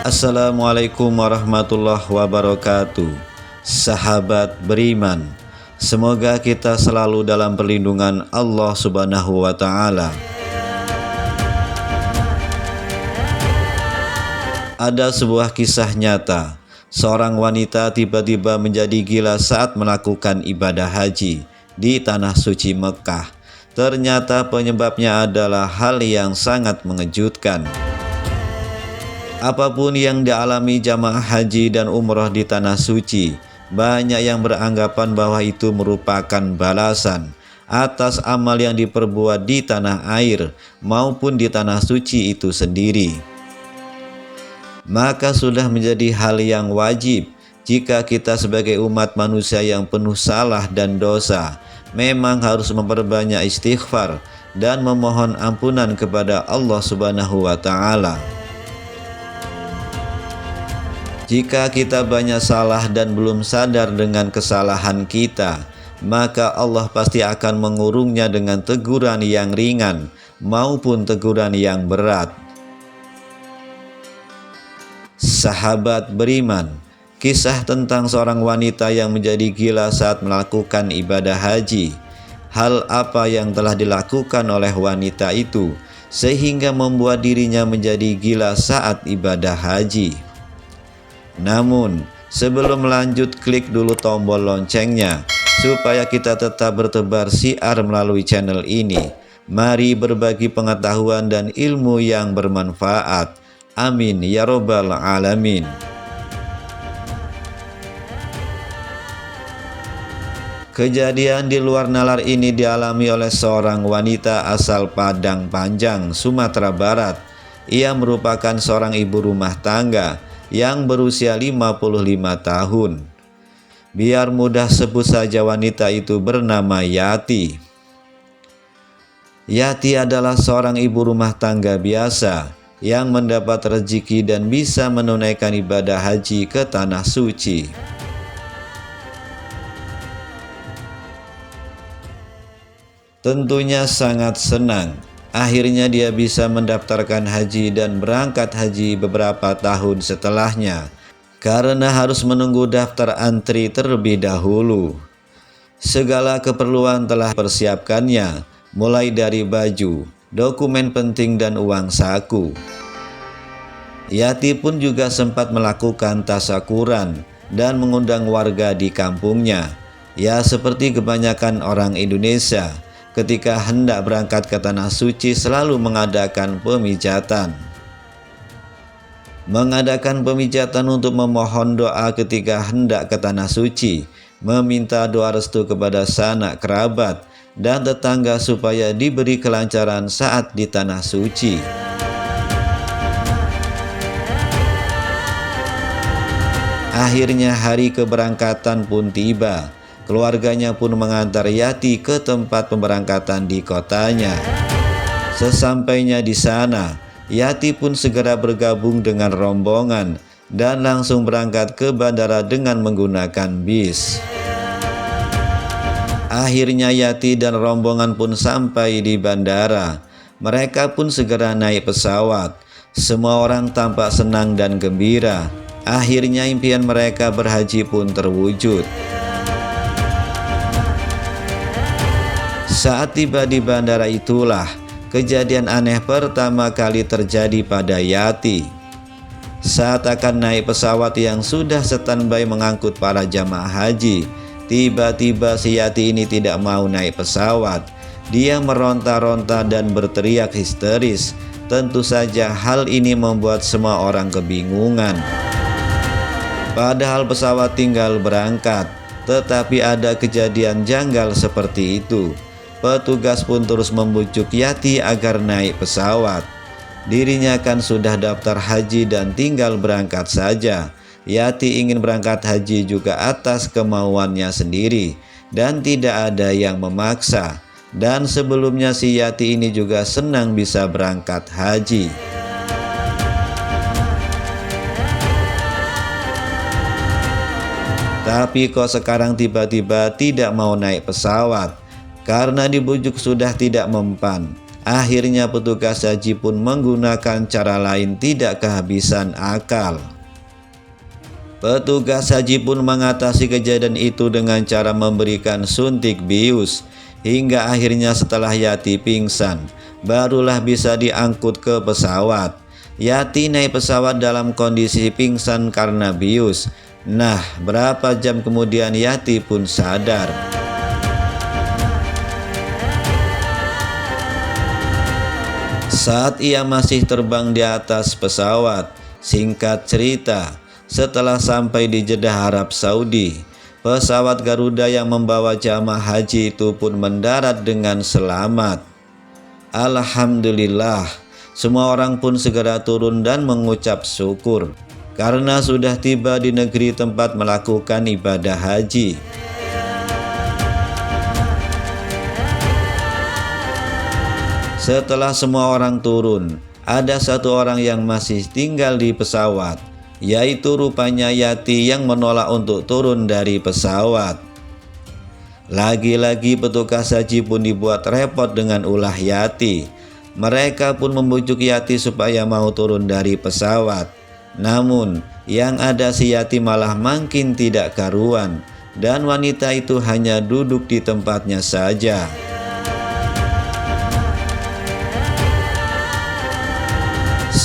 Assalamualaikum warahmatullahi wabarakatuh. Sahabat beriman, semoga kita selalu dalam perlindungan Allah Subhanahu wa Ta'ala. Ada sebuah kisah nyata. Seorang wanita tiba-tiba menjadi gila saat melakukan ibadah haji di tanah suci Mekah. Ternyata penyebabnya adalah hal yang sangat mengejutkan. Apapun yang dialami jamaah haji dan umroh di tanah suci, banyak yang beranggapan bahwa itu merupakan balasan atas amal yang diperbuat di tanah air maupun di tanah suci itu sendiri. Maka sudah menjadi hal yang wajib jika kita sebagai umat manusia yang penuh salah dan dosa memang harus memperbanyak istighfar dan memohon ampunan kepada Allah Subhanahu wa Ta'ala. Jika kita banyak salah dan belum sadar dengan kesalahan kita, maka Allah pasti akan mengurungnya dengan teguran yang ringan maupun teguran yang berat. Sahabat beriman, kisah tentang seorang wanita yang menjadi gila saat melakukan ibadah haji. Hal apa yang telah dilakukan oleh wanita itu sehingga membuat dirinya menjadi gila saat ibadah haji? Namun, sebelum lanjut, klik dulu tombol loncengnya supaya kita tetap bertebar siar melalui channel ini. Mari berbagi pengetahuan dan ilmu yang bermanfaat. Amin ya robbal alamin. Kejadian di luar nalar ini dialami oleh seorang wanita asal Padang Panjang, Sumatera Barat. Ia merupakan seorang ibu rumah tangga yang berusia 55 tahun. Biar mudah sebut saja wanita itu bernama Yati. Yati adalah seorang ibu rumah tangga biasa yang mendapat rezeki dan bisa menunaikan ibadah haji ke tanah suci. Tentunya sangat senang. Akhirnya dia bisa mendaftarkan haji dan berangkat haji beberapa tahun setelahnya, karena harus menunggu daftar antri terlebih dahulu. Segala keperluan telah persiapkannya, mulai dari baju, dokumen penting dan uang saku. Yati pun juga sempat melakukan tasyakuran dan mengundang warga di kampungnya. Ya, seperti kebanyakan orang Indonesia, ketika hendak berangkat ke tanah suci selalu mengadakan pemijatan. Mengadakan pemijatan untuk memohon doa ketika hendak ke tanah suci, meminta doa restu kepada sanak kerabat dan tetangga supaya diberi kelancaran saat di tanah suci. Akhirnya hari keberangkatan pun tiba. Keluarganya pun mengantar Yati ke tempat pemberangkatan di kotanya. Sesampainya di sana, Yati pun segera bergabung dengan rombongan dan langsung berangkat ke bandara dengan menggunakan bis. Akhirnya Yati dan rombongan pun sampai di bandara. Mereka pun segera naik pesawat. Semua orang tampak senang dan gembira. Akhirnya impian mereka berhaji pun terwujud. Saat tiba di bandara itulah kejadian aneh pertama kali terjadi pada Yati. Saat akan naik pesawat yang sudah standby mengangkut para jamaah haji, tiba-tiba si Yati ini tidak mau naik pesawat. Dia meronta-ronta dan berteriak histeris. Tentu saja hal ini membuat semua orang kebingungan. Padahal pesawat tinggal berangkat, tetapi ada kejadian janggal seperti itu. Petugas pun terus membujuk Yati agar naik pesawat. Dirinya kan sudah daftar haji dan tinggal berangkat saja. Yati ingin berangkat haji juga atas kemauannya sendiri dan tidak ada yang memaksa. Dan sebelumnya si Yati ini juga senang bisa berangkat haji. Tapi kok sekarang tiba-tiba tidak mau naik pesawat? Karena dibujuk sudah tidak mempan. Akhirnya petugas haji pun menggunakan cara lain, tidak kehabisan akal. Petugas haji pun mengatasi kejadian itu dengan cara memberikan suntik bius, hingga akhirnya setelah Yati pingsan, barulah bisa diangkut ke pesawat. Yati naik pesawat dalam kondisi pingsan karena bius. Nah, berapa jam kemudian Yati pun sadar. Saat ia masih terbang di atas pesawat, singkat cerita, setelah sampai di Jeddah, Arab Saudi, pesawat Garuda yang membawa jamaah haji itu pun mendarat dengan selamat. Alhamdulillah, semua orang pun segera turun dan mengucap syukur karena sudah tiba di negeri tempat melakukan ibadah haji. Setelah semua orang turun, ada satu orang yang masih tinggal di pesawat, yaitu rupanya Yati yang menolak untuk turun dari pesawat. Lagi-lagi petugas haji pun dibuat repot dengan ulah Yati. Mereka pun membujuk Yati supaya mau turun dari pesawat. Namun yang ada si Yati malah makin tidak karuan, dan wanita itu hanya duduk di tempatnya saja.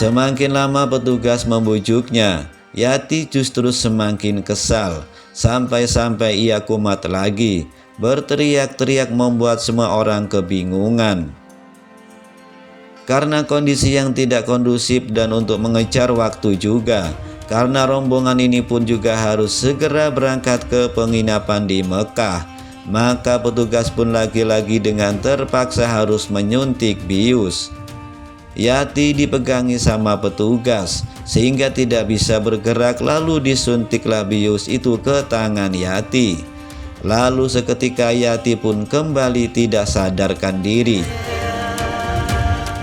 Semakin lama petugas membujuknya, Yati justru semakin kesal, sampai-sampai ia kumat lagi, berteriak-teriak membuat semua orang kebingungan. Karena kondisi yang tidak kondusif dan untuk mengejar waktu juga, karena rombongan ini pun juga harus segera berangkat ke penginapan di Mekah, maka petugas pun lagi-lagi dengan terpaksa harus menyuntik bius. Yati dipegangi sama petugas sehingga tidak bisa bergerak, lalu disuntiklah bius itu ke tangan Yati. Lalu seketika Yati pun kembali tidak sadarkan diri.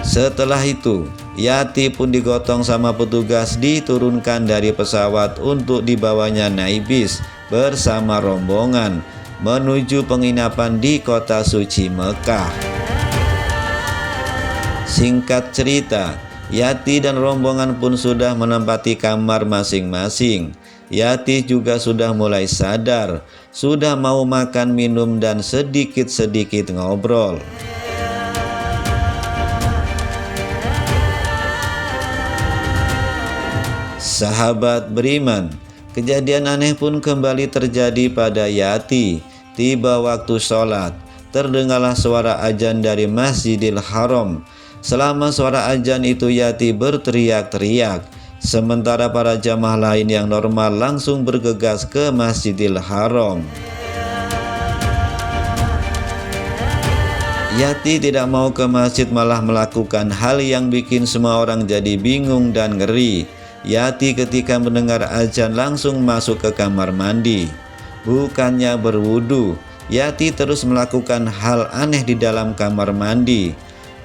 Setelah itu, Yati pun digotong sama petugas, diturunkan dari pesawat untuk dibawanya naik bis bersama rombongan menuju penginapan di kota suci Mekah. Singkat cerita, Yati dan rombongan pun sudah menempati kamar masing-masing. Yati juga sudah mulai sadar, sudah mau makan, minum, dan sedikit-sedikit ngobrol. Sahabat beriman, kejadian aneh pun kembali terjadi pada Yati. Tiba waktu sholat, terdengarlah suara azan dari Masjidil Haram. Selama suara azan itu Yati berteriak-teriak, sementara para jamaah lain yang normal langsung bergegas ke Masjidil Haram. Yati tidak mau ke masjid, malah melakukan hal yang bikin semua orang jadi bingung dan ngeri. Yati ketika mendengar azan langsung masuk ke kamar mandi. Bukannya berwudu, Yati terus melakukan hal aneh di dalam kamar mandi.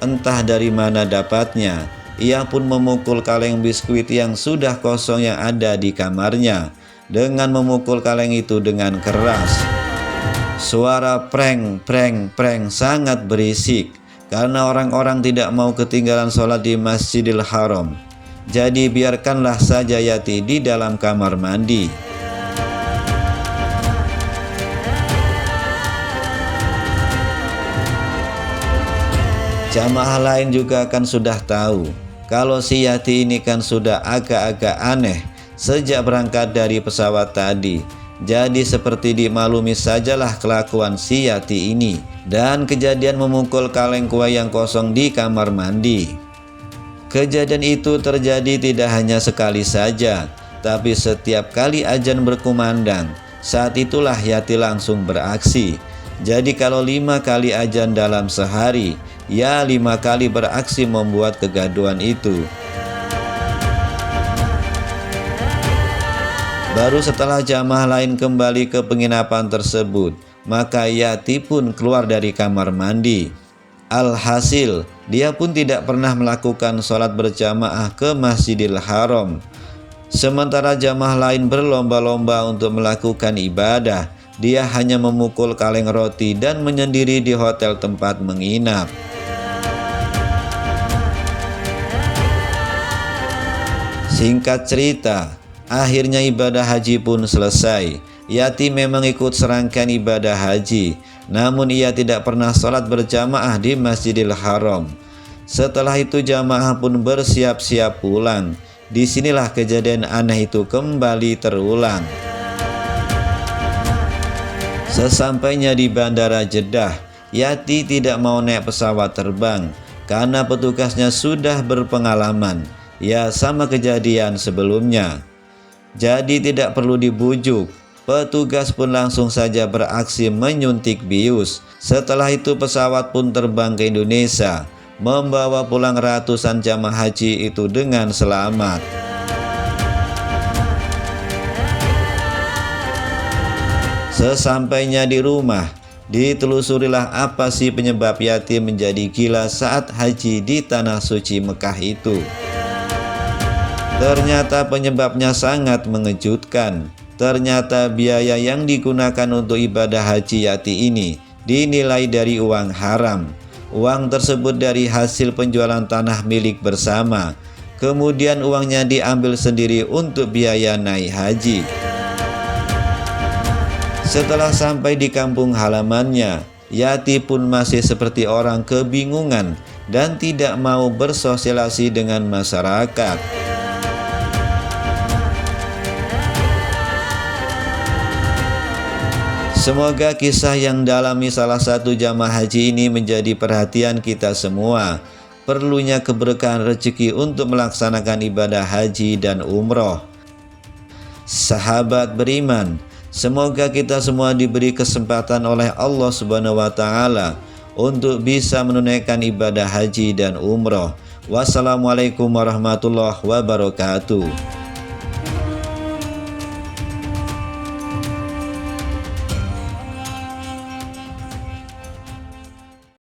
Entah dari mana dapatnya, ia pun memukul kaleng biskuit yang sudah kosong yang ada di kamarnya. Dengan memukul kaleng itu dengan keras, suara preng preng preng sangat berisik karena orang-orang tidak mau ketinggalan sholat di Masjidil Haram. Jadi biarkanlah saja Yati di dalam kamar mandi. Jamaah lain juga kan sudah tahu kalau si Yati ini kan sudah agak-agak aneh sejak berangkat dari pesawat tadi. Jadi seperti dimaklumi sajalah kelakuan si Yati ini dan kejadian memukul kaleng kue yang kosong di kamar mandi. Kejadian itu terjadi tidak hanya sekali saja, tapi setiap kali azan berkumandang. Saat itulah Yati langsung beraksi. Jadi kalau 5 kali azan dalam sehari, ya 5 kali beraksi membuat kegaduhan itu. Baru setelah jamaah lain kembali ke penginapan tersebut, maka Yati pun keluar dari kamar mandi. Alhasil, dia pun tidak pernah melakukan sholat berjamaah ke Masjidil Haram. Sementara jamaah lain berlomba-lomba untuk melakukan ibadah, dia hanya memukul kaleng roti dan menyendiri di hotel tempat menginap. Singkat cerita, akhirnya ibadah haji pun selesai. Yati memang ikut serangkaian ibadah haji, namun ia tidak pernah sholat berjamaah di Masjidil Haram. Setelah itu jamaah pun bersiap-siap pulang. Disinilah kejadian aneh itu kembali terulang. Sesampainya di Bandara Jeddah, Yati tidak mau naik pesawat terbang karena petugasnya sudah berpengalaman. Ya, sama kejadian sebelumnya. Jadi tidak perlu dibujuk. Petugas pun langsung saja beraksi menyuntik bius. Setelah itu pesawat pun terbang ke Indonesia, membawa pulang ratusan jamaah haji itu dengan selamat. Sesampainya di rumah, ditelusurilah apa sih penyebab Yati menjadi gila saat haji di Tanah Suci Mekah itu. Ternyata penyebabnya sangat mengejutkan. Ternyata biaya yang digunakan untuk ibadah haji Yati ini dinilai dari uang haram. Uang tersebut dari hasil penjualan tanah milik bersama. Kemudian uangnya diambil sendiri untuk biaya naik haji. Setelah sampai di kampung halamannya, Yati pun masih seperti orang kebingungan dan tidak mau bersosialisasi dengan masyarakat. Semoga kisah yang dialami salah satu jamaah haji ini menjadi perhatian kita semua. Perlunya keberkahan rezeki untuk melaksanakan ibadah haji dan umroh. Sahabat beriman, semoga kita semua diberi kesempatan oleh Allah Subhanahu wa Ta'ala untuk bisa menunaikan ibadah haji dan umroh. Wassalamualaikum warahmatullahi wabarakatuh.